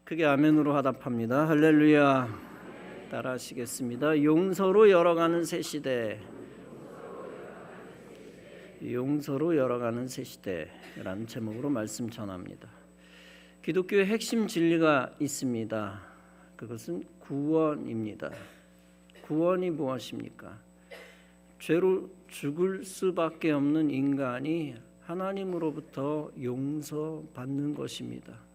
크게 아멘으로 화답합니다. 할렐루야. 따라 하시겠습니다. 용서로 열어가는 새 시대. 용서로 열어가는 새 시대라는 제목으로 말씀 전합니다. 기독교의 핵심 진리가 있습니다. 그것은 구원입니다. 구원이 무엇입니까? 죄로 죽을 수밖에 없는 인간이 하나님으로부터 용서받는 것입니다.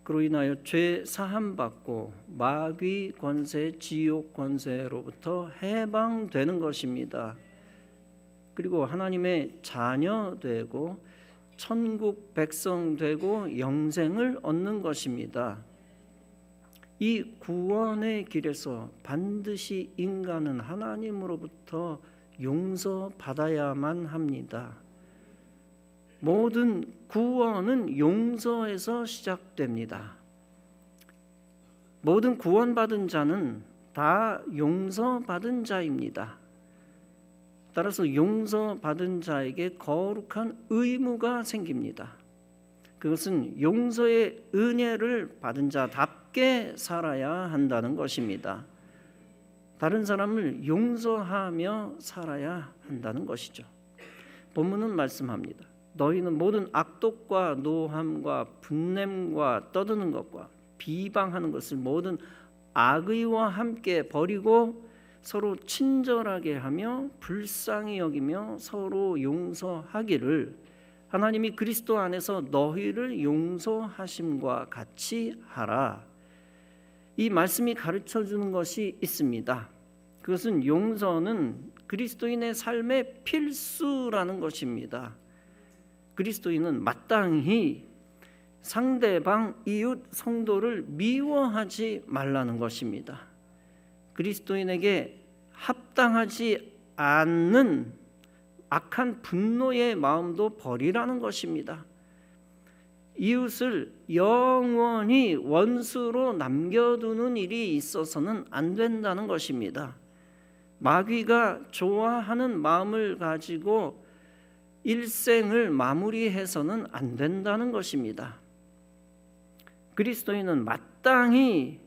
그로 인하여 죄 사함 받고 마귀 권세, 지옥 권세로부터 해방되는 것입니다. 그리고 하나님의 자녀 되고 천국 백성 되고 영생을 얻는 것입니다. 이 구원의 길에서 반드시 인간은 하나님으로부터 용서받아야만 합니다. 모든 구원은 용서에서 시작됩니다. 모든 구원받은 자는 다 용서받은 자입니다. 따라서 용서받은 자에게 거룩한 의무가 생깁니다. 그것은 용서의 은혜를 받은 자답게 살아야 한다는 것입니다. 다른 사람을 용서하며 살아야 한다는 것이죠. 본문은 말씀합니다. 너희는 모든 악독과 노함과 분냄과 떠드는 것과 비방하는 것을 모든 악의와 함께 버리고 서로 친절하게 하며 불쌍히 여기며 서로 용서하기를 하나님이 그리스도 안에서 너희를 용서하심과 같이 하라. 이 말씀이 가르쳐주는 것이 있습니다. 그것은 용서는 그리스도인의 삶의 필수라는 것입니다. 그리스도인은 마땅히 상대방, 이웃, 성도를 미워하지 말라는 것입니다. 그리스도인에게 합당하지 않는 악한 분노의 마음도 버리라는 것입니다. 이웃을 영원히 원수로 남겨두는 일이 있어서는 안 된다는 것입니다. 마귀가 좋아하는 마음을 가지고 일생을 마무리해서는 안 된다는 것입니다. 그리스도인은 마땅히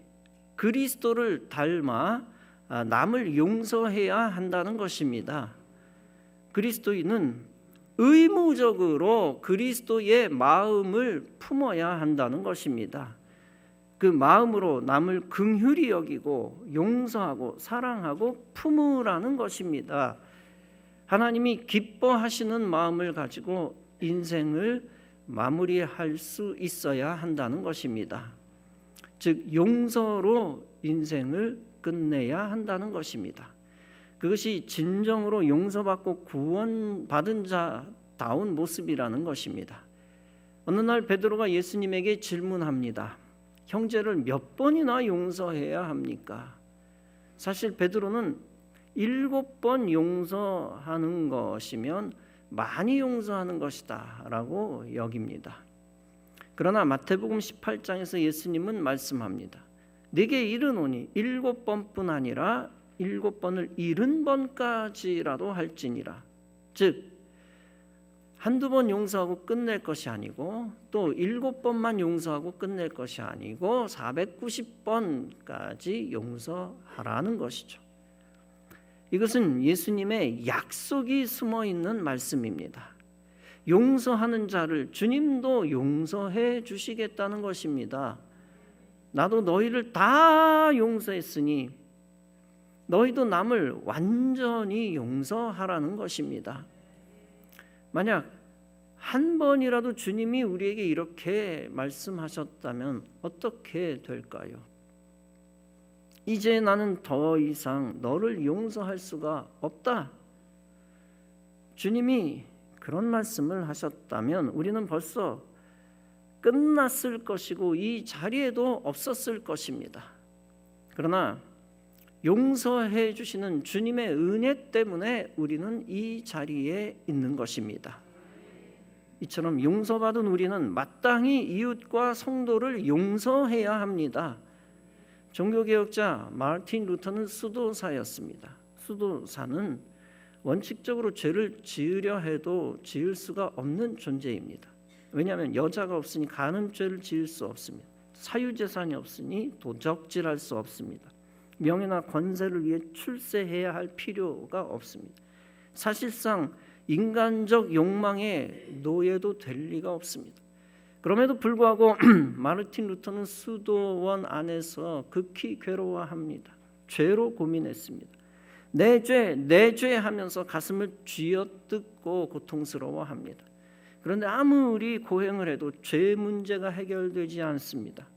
그리스도를 닮아 남을 용서해야 한다는 것입니다. 그리스도인은 의무적으로 그리스도의 마음을 품어야 한다는 것입니다. 그 마음으로 남을 긍휼히 여기고 용서하고 사랑하고 품으라는 것입니다. 하나님이 기뻐하시는 마음을 가지고 인생을 마무리할 수 있어야 한다는 것입니다. 즉 용서로 인생을 끝내야 한다는 것입니다. 그것이 진정으로 용서받고 구원받은 자다운 모습이라는 것입니다. 어느 날 베드로가 예수님에게 질문합니다. 형제를 몇 번이나 용서해야 합니까? 사실 베드로는 7번 용서하는 것이면 많이 용서하는 것이다 라고 여깁니다. 그러나 마태복음 18장에서 예수님은 말씀합니다. 네게 이르노니 7번뿐 아니라 7번을 70번까지라도 할지니라. 즉 한두 번 용서하고 끝낼 것이 아니고 또 7번만 용서하고 끝낼 것이 아니고 490번까지 용서하라는 것이죠. 이것은 예수님의 약속이 숨어있는 말씀입니다. 용서하는 자를 주님도 용서해 주시겠다는 것입니다. 나도 너희를 다 용서했으니 너희도 남을 완전히 용서하라는 것입니다. 만약 한 번이라도 주님이 우리에게 이렇게 말씀하셨다면 어떻게 될까요? 이제 나는 더 이상 너를 용서할 수가 없다. 주님이 그런 말씀을 하셨다면 우리는 벌써 끝났을 것이고 이 자리에도 없었을 것입니다. 그러나 용서해 주시는 주님의 은혜 때문에 우리는 이 자리에 있는 것입니다. 이처럼 용서받은 우리는 마땅히 이웃과 성도를 용서해야 합니다. 종교개혁자 마르틴 루터는 수도사였습니다. 수도사는 원칙적으로 죄를 지으려 해도 지을 수가 없는 존재입니다. 왜냐하면 여자가 없으니 간음죄를 지을 수 없습니다. 사유재산이 없으니 도적질할 수 없습니다. 명예나 권세를 위해 출세해야 할 필요가 없습니다. 사실상 인간적 욕망의 노예도 될 리가 없습니다. 그럼에도 불구하고 마르틴 루터는 수도원 안에서 극히 괴로워합니다. 죄로 고민했습니다. 내 죄 하면서 가슴을 쥐어뜯고 고통스러워합니다. 그런데 아무리 고행을 해도 죄 문제가 해결되지 않습니다.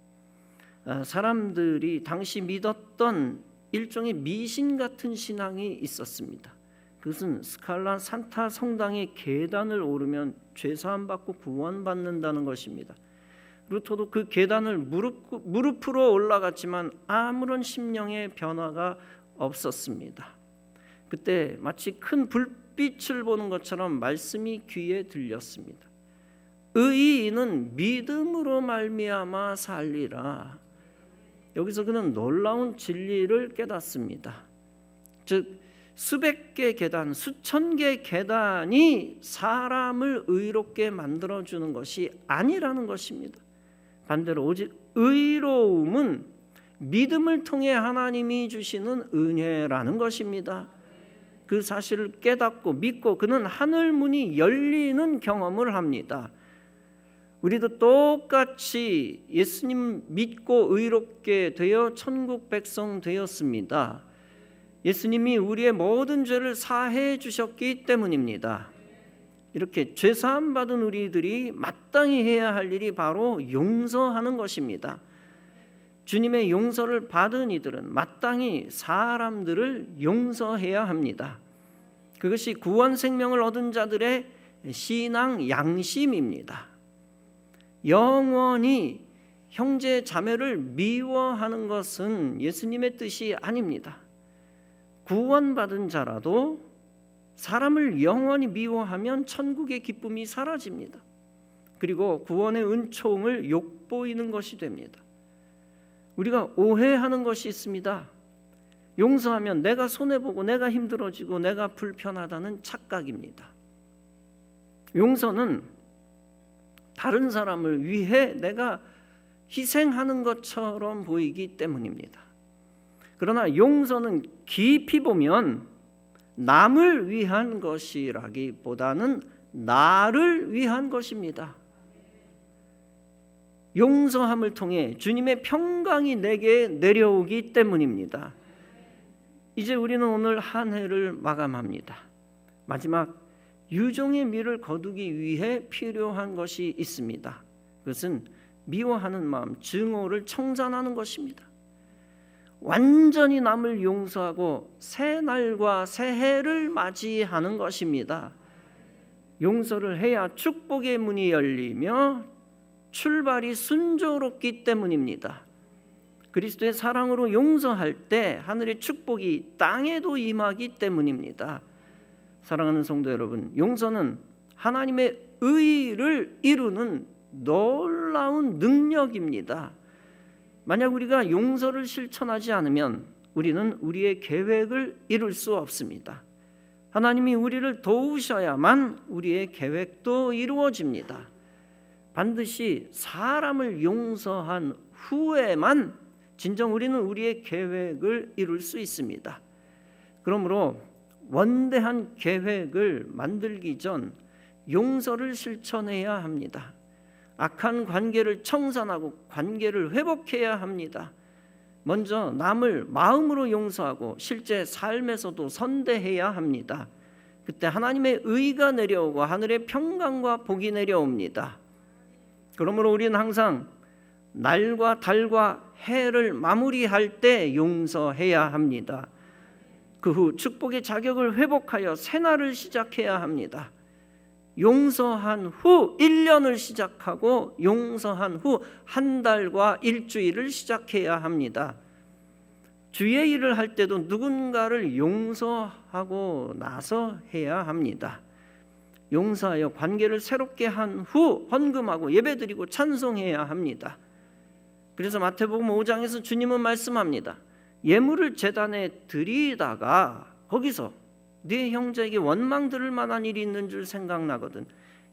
사람들이 당시 믿었던 일종의 미신 같은 신앙이 있었습니다. 그것은 스칼라 산타 성당의 계단을 오르면 죄사함 받고 구원받는다는 것입니다. 루터도 그 계단을 무릎으로 올라갔지만 아무런 심령의 변화가 없었습니다. 그때 마치 큰 불빛을 보는 것처럼 말씀이 귀에 들렸습니다. 의인은 믿음으로 말미암아 살리라. 여기서 그는 놀라운 진리를 깨닫습니다. 즉 수백 개 계단, 수천 개 계단이 사람을 의롭게 만들어주는 것이 아니라는 것입니다. 반대로 오직 의로움은 믿음을 통해 하나님이 주시는 은혜라는 것입니다. 그 사실을 깨닫고 믿고 그는 하늘 문이 열리는 경험을 합니다. 우리도 똑같이 예수님 믿고 의롭게 되어 천국 백성 되었습니다. 예수님이 우리의 모든 죄를 사해 주셨기 때문입니다. 이렇게 죄사함 받은 우리들이 마땅히 해야 할 일이 바로 용서하는 것입니다. 주님의 용서를 받은 이들은 마땅히 사람들을 용서해야 합니다. 그것이 구원 생명을 얻은 자들의 신앙 양심입니다. 영원히 형제 자매를 미워하는 것은 예수님의 뜻이 아닙니다. 구원받은 자라도 사람을 영원히 미워하면 천국의 기쁨이 사라집니다. 그리고 구원의 은총을 욕보이는 것이 됩니다. 우리가 오해하는 것이 있습니다. 용서하면 내가 손해보고 내가 힘들어지고 내가 불편하다는 착각입니다. 용서는 다른 사람을 위해 내가 희생하는 것처럼 보이기 때문입니다. 그러나 용서는 깊이 보면 남을 위한 것이라기보다는 나를 위한 것입니다. 용서함을 통해 주님의 평강이 내게 내려오기 때문입니다. 이제 우리는 오늘 한 해를 마감합니다. 마지막 유종의 미를 거두기 위해 필요한 것이 있습니다. 그것은 미워하는 마음, 증오를 청산하는 것입니다. 완전히 남을 용서하고 새 날과 새해를 맞이하는 것입니다. 용서를 해야 축복의 문이 열리며 출발이 순조롭기 때문입니다. 그리스도의 사랑으로 용서할 때 하늘의 축복이 땅에도 임하기 때문입니다. 사랑하는 성도 여러분, 용서는 하나님의 의를 이루는 놀라운 능력입니다. 만약 우리가 용서를 실천하지 않으면 우리는 우리의 계획을 이룰 수 없습니다. 하나님이 우리를 도우셔야만 우리의 계획도 이루어집니다. 반드시 사람을 용서한 후에만 진정 우리는 우리의 계획을 이룰 수 있습니다. 그러므로 원대한 계획을 만들기 전 용서를 실천해야 합니다. 악한 관계를 청산하고 관계를 회복해야 합니다. 먼저 남을 마음으로 용서하고 실제 삶에서도 선대해야 합니다. 그때 하나님의 의가 내려오고 하늘의 평강과 복이 내려옵니다. 그러므로 우리는 항상 날과 달과 해를 마무리할 때 용서해야 합니다. 그 후 축복의 자격을 회복하여 새날을 시작해야 합니다. 용서한 후 1년을 시작하고 용서한 후 한 달과 일주일을 시작해야 합니다. 주의 일을 할 때도 누군가를 용서하고 나서 해야 합니다. 용서하여 관계를 새롭게 한 후 헌금하고 예배드리고 찬송해야 합니다. 그래서 마태복음 5장에서 주님은 말씀합니다. 예물을 제단에 드리다가 거기서 네 형제에게 원망 들을 만한 일이 있는 줄 생각나거든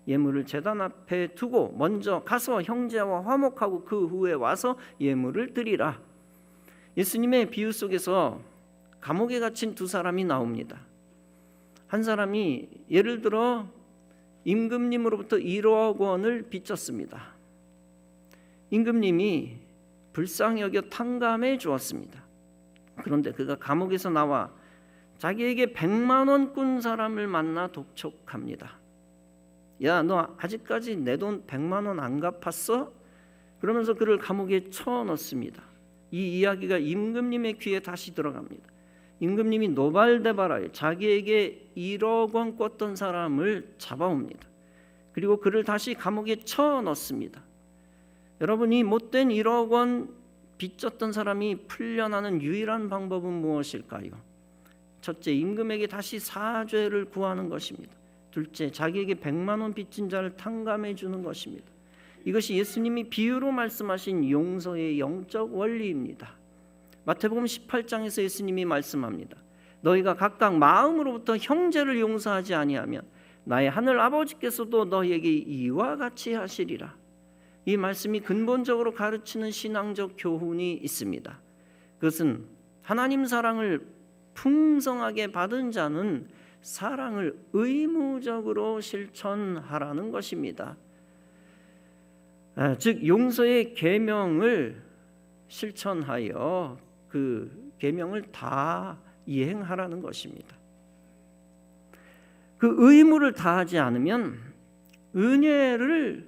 예물을 제단 앞에 두고 먼저 가서 형제와 화목하고 그 후에 와서 예물을 드리라. 예수님의 비유 속에서 감옥에 갇힌 두 사람이 나옵니다. 한 사람이 예를 들어 임금님으로부터 1억 원을 빚졌습니다. 임금님이 불쌍히 여겨 탕감해 주었습니다. 그런데 그가 감옥에서 나와 자기에게 100만 원 꾼 사람을 만나 독촉합니다. 야, 너 아직까지 내 돈 100만 원 안 갚았어? 그러면서 그를 감옥에 쳐넣습니다. 이 이야기가 임금님의 귀에 다시 들어갑니다. 임금님이 노발대발하여 자기에게 1억 원 꿨던 사람을 잡아옵니다. 그리고 그를 다시 감옥에 쳐넣습니다. 여러분, 이 못된 1억 원 빚졌던 사람이 풀려나는 유일한 방법은 무엇일까요? 첫째, 임금에게 다시 사죄를 구하는 것입니다. 둘째, 자기에게 100만 원 빚진 자를 탕감해 주는 것입니다. 이것이 예수님이 비유로 말씀하신 용서의 영적 원리입니다. 마태복음 18장에서 예수님이 말씀합니다. 너희가 각각 마음으로부터 형제를 용서하지 아니하면 나의 하늘 아버지께서도 너희에게 이와 같이 하시리라. 이 말씀이 근본적으로 가르치는 신앙적 교훈이 있습니다. 그것은 하나님 사랑을 풍성하게 받은 자는 사랑을 의무적으로 실천하라는 것입니다. 즉 용서의 계명을 실천하여 그 계명을 다 이행하라는 것입니다. 그 의무를 다하지 않으면 은혜를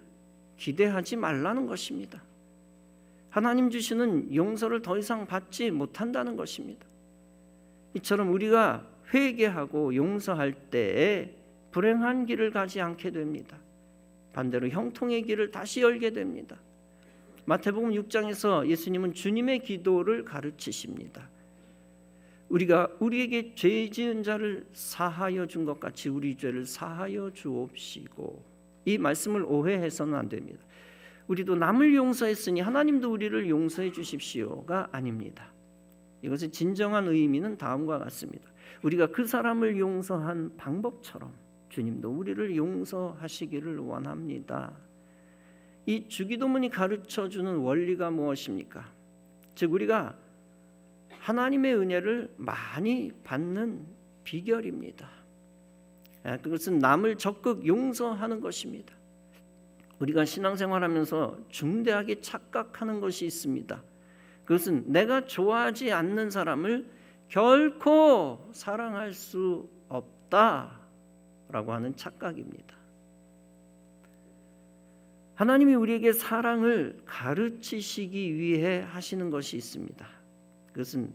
기대하지 말라는 것입니다. 하나님 주시는 용서를 더 이상 받지 못한다는 것입니다. 이처럼 우리가 회개하고 용서할 때에 불행한 길을 가지 않게 됩니다. 반대로 형통의 길을 다시 열게 됩니다. 마태복음 6장에서 예수님은 주님의 기도를 가르치십니다. 우리가 우리에게 죄 지은 자를 사하여 준 것 같이 우리 죄를 사하여 주옵시고, 이 말씀을 오해해서는 안 됩니다. 우리도 남을 용서했으니 하나님도 우리를 용서해 주십시오가 아닙니다. 이것의 진정한 의미는 다음과 같습니다. 우리가 그 사람을 용서한 방법처럼 주님도 우리를 용서하시기를 원합니다. 이 주기도문이 가르쳐주는 원리가 무엇입니까? 즉 우리가 하나님의 은혜를 많이 받는 비결입니다. 그것은 남을 적극 용서하는 것입니다. 우리가 신앙생활하면서 중대하게 착각하는 것이 있습니다. 그것은 내가 좋아하지 않는 사람을 결코 사랑할 수 없다라고 하는 착각입니다. 하나님이 우리에게 사랑을 가르치시기 위해 하시는 것이 있습니다. 그것은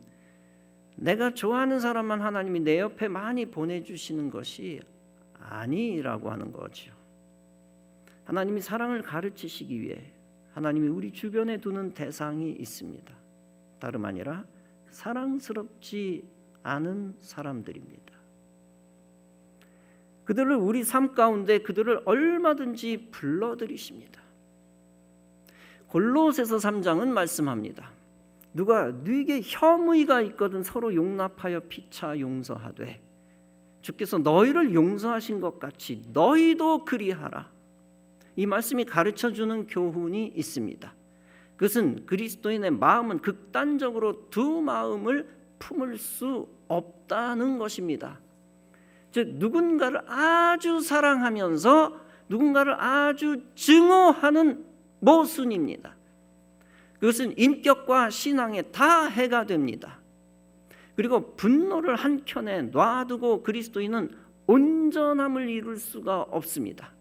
내가 좋아하는 사람만 하나님이 내 옆에 많이 보내주시는 것이 아니라고 하는 거죠. 하나님이 사랑을 가르치시기 위해 하나님이 우리 주변에 두는 대상이 있습니다. 다름 아니라 사랑스럽지 않은 사람들입니다. 그들을 우리 삶 가운데 그들을 얼마든지 불러들이십니다. 골로새서 3장은 말씀합니다. 누가 네게 혐의가 있거든 서로 용납하여 피차 용서하되 주께서 너희를 용서하신 것 같이 너희도 그리하라. 이 말씀이 가르쳐주는 교훈이 있습니다. 그것은 그리스도인의 마음은 극단적으로 두 마음을 품을 수 없다는 것입니다. 즉 누군가를 아주 사랑하면서 누군가를 아주 증오하는 모순입니다. 그것은 인격과 신앙에 다 해가 됩니다. 그리고 분노를 한켠에 놔두고 그리스도인은 온전함을 이룰 수가 없습니다.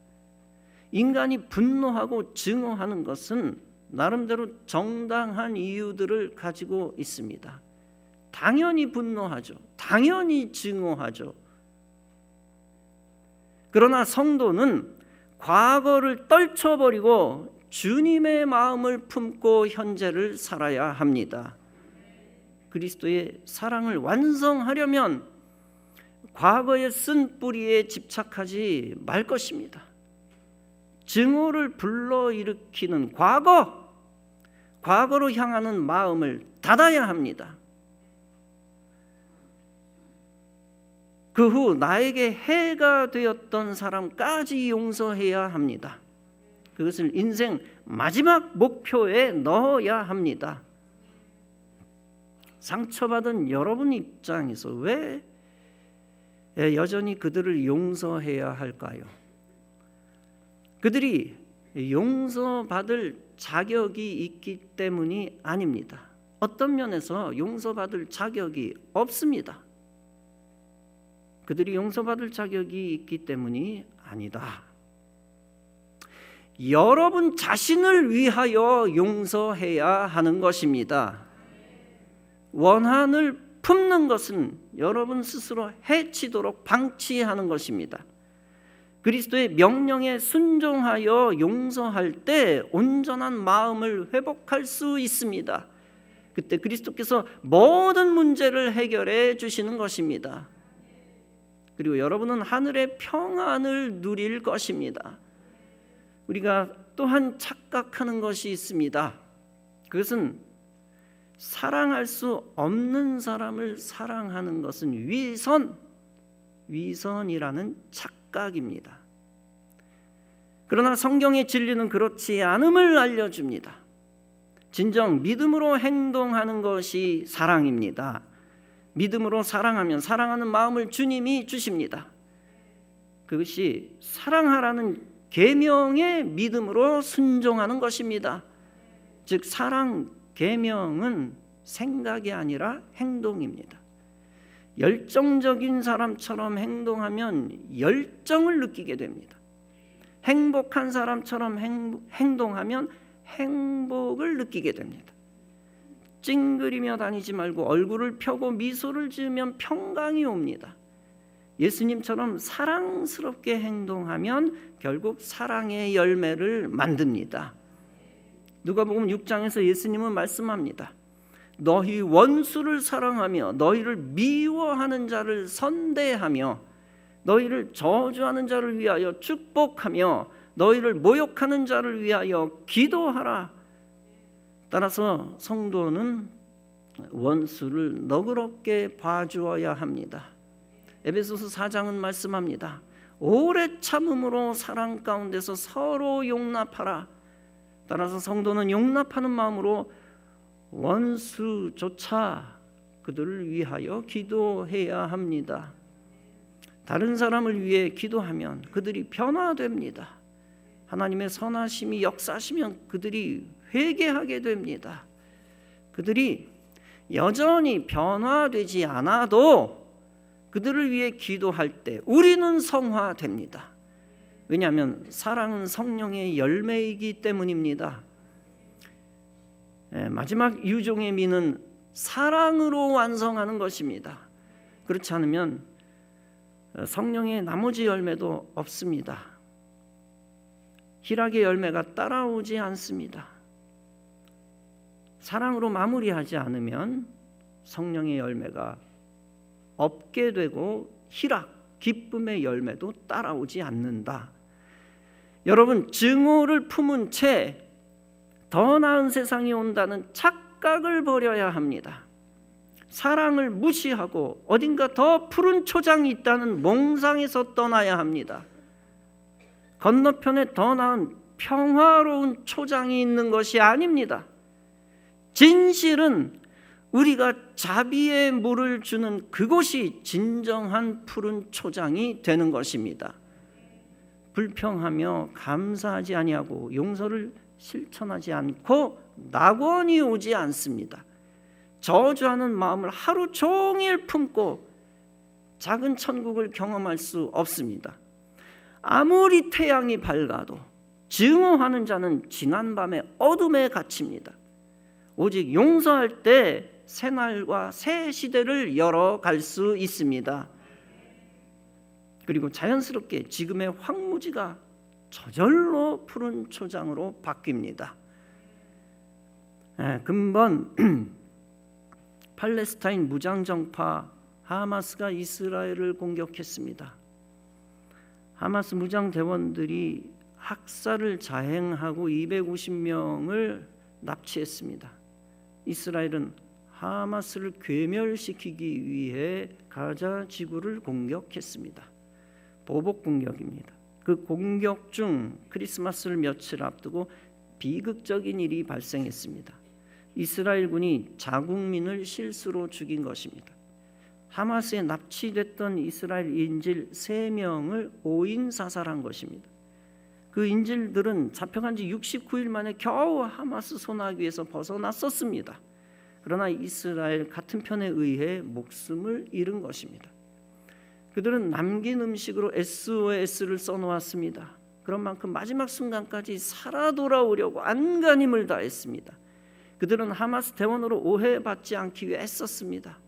인간이 분노하고 증오하는 것은 나름대로 정당한 이유들을 가지고 있습니다. 당연히 분노하죠. 당연히 증오하죠. 그러나 성도는 과거를 떨쳐버리고 주님의 마음을 품고 현재를 살아야 합니다. 그리스도의 사랑을 완성하려면 과거의 쓴 뿌리에 집착하지 말 것입니다. 증오를 불러일으키는 과거로 향하는 마음을 닫아야 합니다. 그 후 나에게 해가 되었던 사람까지 용서해야 합니다. 그것을 인생 마지막 목표에 넣어야 합니다. 상처받은 여러분 입장에서 왜 여전히 그들을 용서해야 할까요? 그들이 용서받을 자격이 있기 때문이 아닙니다. 어떤 면에서 용서받을 자격이 없습니다. 그들이 용서받을 자격이 있기 때문이 아니다. 여러분 자신을 위하여 용서해야 하는 것입니다. 원한을 품는 것은 여러분 스스로 해치도록 방치하는 것입니다. 그리스도의 명령에 순종하여 용서할 때 온전한 마음을 회복할 수 있습니다. 그때 그리스도께서 모든 문제를 해결해 주시는 것입니다. 그리고 여러분은 하늘의 평안을 누릴 것입니다. 우리가 또한 착각하는 것이 있습니다. 그것은 사랑할 수 없는 사람을 사랑하는 것은 위선이라는 착각입니다. 그러나 성경의 진리는 그렇지 않음을 알려줍니다. 진정 믿음으로 행동하는 것이 사랑입니다. 믿음으로 사랑하면 사랑하는 마음을 주님이 주십니다. 그것이 사랑하라는 계명에 믿음으로 순종하는 것입니다. 즉 사랑 계명은 생각이 아니라 행동입니다. 열정적인 사람처럼 행동하면 열정을 느끼게 됩니다. 행복한 사람처럼 행동하면 행복을 느끼게 됩니다. 찡그리며 다니지 말고 얼굴을 펴고 미소를 지으면 평강이 옵니다. 예수님처럼 사랑스럽게 행동하면 결국 사랑의 열매를 만듭니다. 누가복음 6장에서 예수님은 말씀합니다. 너희 원수를 사랑하며 너희를 미워하는 자를 선대하며 너희를 저주하는 자를 위하여 축복하며 너희를 모욕하는 자를 위하여 기도하라. 따라서 성도는 원수를 너그럽게 봐주어야 합니다. 에베소서 4장은 말씀합니다. 오래 참음으로 사랑 가운데서 서로 용납하라. 따라서 성도는 용납하는 마음으로 원수조차 그들을 위하여 기도해야 합니다. 다른 사람을 위해 기도하면 그들이 변화됩니다. 하나님의 선하심이 역사하시면 그들이 회개하게 됩니다. 그들이 여전히 변화되지 않아도 그들을 위해 기도할 때 우리는 성화됩니다. 왜냐하면 사랑은 성령의 열매이기 때문입니다. 마지막 유종의 미는 사랑으로 완성하는 것입니다. 그렇지 않으면 성령의 나머지 열매도 없습니다. 희락의 열매가 따라오지 않습니다. 사랑으로 마무리하지 않으면 성령의 열매가 없게 되고 희락, 기쁨의 열매도 따라오지 않는다. 여러분, 증오를 품은 채 더 나은 세상이 온다는 착각을 버려야 합니다. 사랑을 무시하고 어딘가 더 푸른 초장이 있다는 몽상에서 떠나야 합니다. 건너편에 더 나은 평화로운 초장이 있는 것이 아닙니다. 진실은 우리가 자비의 물을 주는 그곳이 진정한 푸른 초장이 되는 것입니다. 불평하며 감사하지 아니하고 용서를 실천하지 않고 낙원이 오지 않습니다. 저주하는 마음을 하루 종일 품고 작은 천국을 경험할 수 없습니다. 아무리 태양이 밝아도 증오하는 자는 지난밤의 어둠에 갇힙니다. 오직 용서할 때 새날과 새 시대를 열어갈 수 있습니다. 그리고 자연스럽게 지금의 황무지가 저절로 푸른 초장으로 바뀝니다. 근본 팔레스타인 무장정파 하마스가 이스라엘을 공격했습니다. 하마스 무장대원들이 학살을 자행하고 250명을 납치했습니다. 이스라엘은 하마스를 괴멸시키기 위해 가자 지구를 공격했습니다. 보복 공격입니다. 그 공격 중 크리스마스를 며칠 앞두고 비극적인 일이 발생했습니다. 이스라엘군이 자국민을 실수로 죽인 것입니다. 하마스에 납치됐던 이스라엘 인질 3명을 오인 사살한 것입니다. 그 인질들은 잡혀간 지 69일 만에 겨우 하마스 손아귀에서 벗어났었습니다. 그러나 이스라엘 같은 편에 의해 목숨을 잃은 것입니다. 그들은 남긴 음식으로 SOS를 써놓았습니다. 그런 만큼 마지막 순간까지 살아 돌아오려고 안간힘을 다했습니다. 그들은 하마스 대원으로 오해받지 않기 위해 애썼습니다.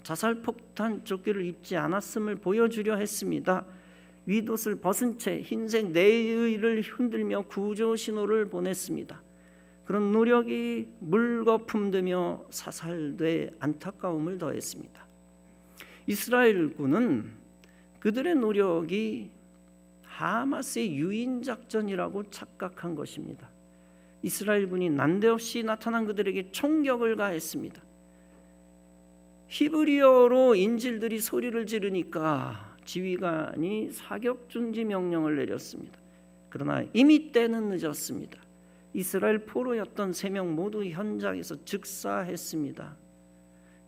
자살폭탄 조끼를 입지 않았음을 보여주려 했습니다. 윗옷을 벗은 채 흰색 내의를 흔들며 구조 신호를 보냈습니다. 그런 노력이 물거품되며 사살돼 안타까움을 더했습니다. 이스라엘군은 그들의 노력이 하마스의 유인작전이라고 착각한 것입니다. 이스라엘군이 난데없이 나타난 그들에게 총격을 가했습니다. 히브리어로 인질들이 소리를 지르니까 지휘관이 사격 중지 명령을 내렸습니다. 그러나 이미 때는 늦었습니다. 이스라엘 포로였던 3명 모두 현장에서 즉사했습니다.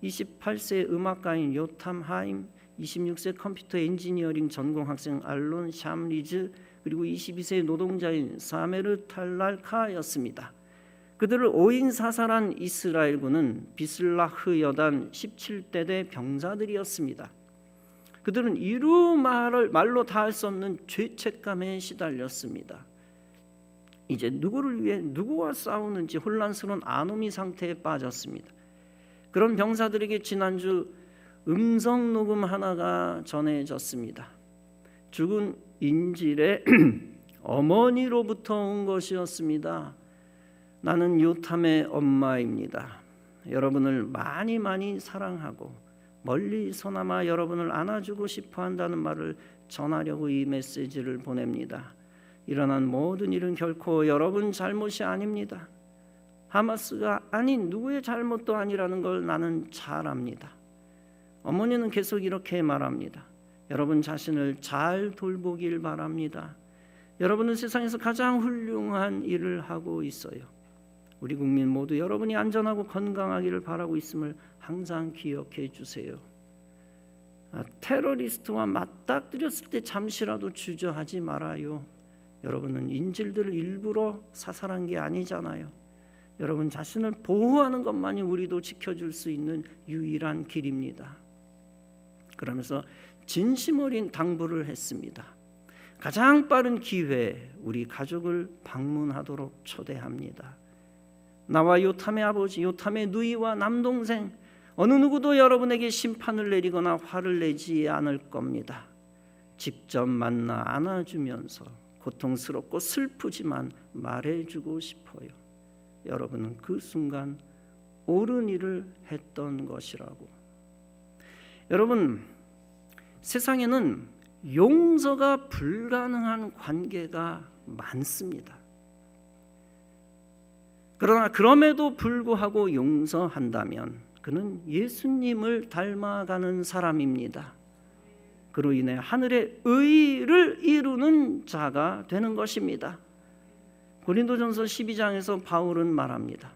28세 음악가인 요탐 하임, 26세 컴퓨터 엔지니어링 전공 학생 알론 샴리즈, 그리고 22세 노동자인 사메르 탈랄카였습니다. 그들을 오인 사살한 이스라엘군은 비슬라흐 여단 17대대 병사들이었습니다. 그들은 이루 말로 다 할 수 없는 죄책감에 시달렸습니다. 이제 누구를 위해 누구와 싸우는지 혼란스러운 아노미 상태에 빠졌습니다. 그런 병사들에게 지난주 음성 녹음 하나가 전해졌습니다. 죽은 인질의 어머니로부터 온 것이었습니다. 나는 요탐의 엄마입니다. 여러분을 많이 사랑하고 멀리서나마 여러분을 안아주고 싶어 한다는 말을 전하려고 이 메시지를 보냅니다. 일어난 모든 일은 결코 여러분 잘못이 아닙니다. 하마스가 아닌 누구의 잘못도 아니라는 걸 나는 잘 압니다. 어머니는 계속 이렇게 말합니다. 여러분 자신을 잘 돌보길 바랍니다. 여러분은 세상에서 가장 훌륭한 일을 하고 있어요. 우리 국민 모두 여러분이 안전하고 건강하기를 바라고 있음을 항상 기억해 주세요. 테러리스트와 맞닥뜨렸을 때 잠시라도 주저하지 말아요. 여러분은 인질들을 일부러 사살한 게 아니잖아요. 여러분 자신을 보호하는 것만이 우리도 지켜줄 수 있는 유일한 길입니다. 그러면서 진심 어린 당부를 했습니다. 가장 빠른 기회에 우리 가족을 방문하도록 초대합니다. 나와 요탐의 아버지, 요탐의 누이와 남동생, 어느 누구도 여러분에게 심판을 내리거나 화를 내지 않을 겁니다. 직접 만나 안아주면서 고통스럽고 슬프지만 말해주고 싶어요. 여러분은 그 순간 옳은 일을 했던 것이라고. 여러분, 세상에는 용서가 불가능한 관계가 많습니다. 그러나 그럼에도 불구하고 용서한다면 그는 예수님을 닮아가는 사람입니다. 그로 인해 하늘의 의를 이루는 자가 되는 것입니다. 고린도전서 12장에서 바울은 말합니다.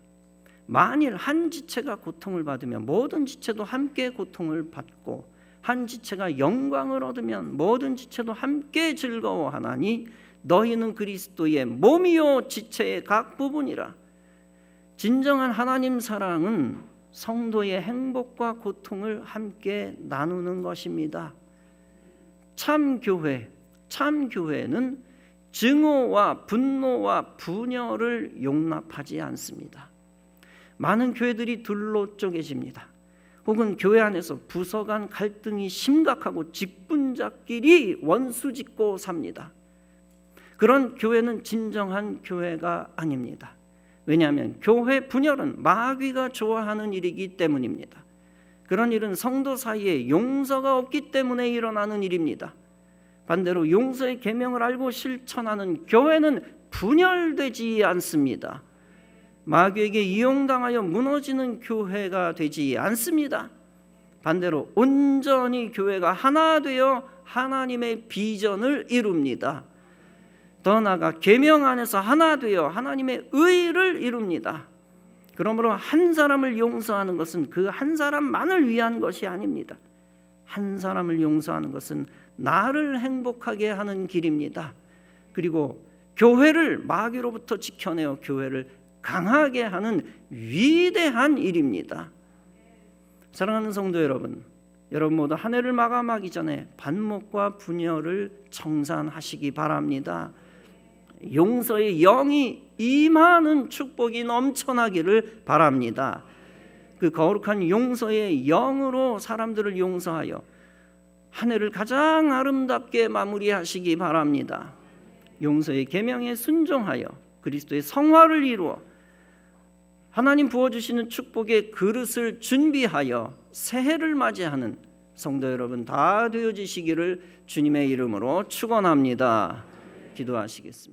만일 한 지체가 고통을 받으면 모든 지체도 함께 고통을 받고 한 지체가 영광을 얻으면 모든 지체도 함께 즐거워하나니 너희는 그리스도의 몸이요 지체의 각 부분이라. 진정한 하나님 사랑은 성도의 행복과 고통을 함께 나누는 것입니다. 참 교회는 증오와 분노와 분열을 용납하지 않습니다. 많은 교회들이 둘로 쪼개집니다. 혹은 교회 안에서 부서 간 갈등이 심각하고 직분자끼리 원수 짓고 삽니다. 그런 교회는 진정한 교회가 아닙니다. 왜냐하면 교회 분열은 마귀가 좋아하는 일이기 때문입니다. 그런 일은 성도 사이에 용서가 없기 때문에 일어나는 일입니다. 반대로 용서의 계명을 알고 실천하는 교회는 분열되지 않습니다. 마귀에게 이용당하여 무너지는 교회가 되지 않습니다. 반대로 온전히 교회가 하나 되어 하나님의 비전을 이룹니다. 더 나아가 계명 안에서 하나 되어 하나님의 의를 이룹니다. 그러므로 한 사람을 용서하는 것은 그 한 사람만을 위한 것이 아닙니다. 한 사람을 용서하는 것은 나를 행복하게 하는 길입니다. 그리고 교회를 마귀로부터 지켜내어 교회를 강하게 하는 위대한 일입니다. 사랑하는 성도 여러분, 여러분 모두 한 해를 마감하기 전에 반목과 분열을 청산하시기 바랍니다. 용서의 영이 임하는 축복이 넘쳐나기를 바랍니다. 그 거룩한 용서의 영으로 사람들을 용서하여 한 해를 가장 아름답게 마무리하시기 바랍니다. 용서의 계명에 순종하여 그리스도의 성화를 이루어 하나님 부어주시는 축복의 그릇을 준비하여 새해를 맞이하는 성도 여러분 다 되어지시기를 주님의 이름으로 축원합니다. 기도하시겠습니다.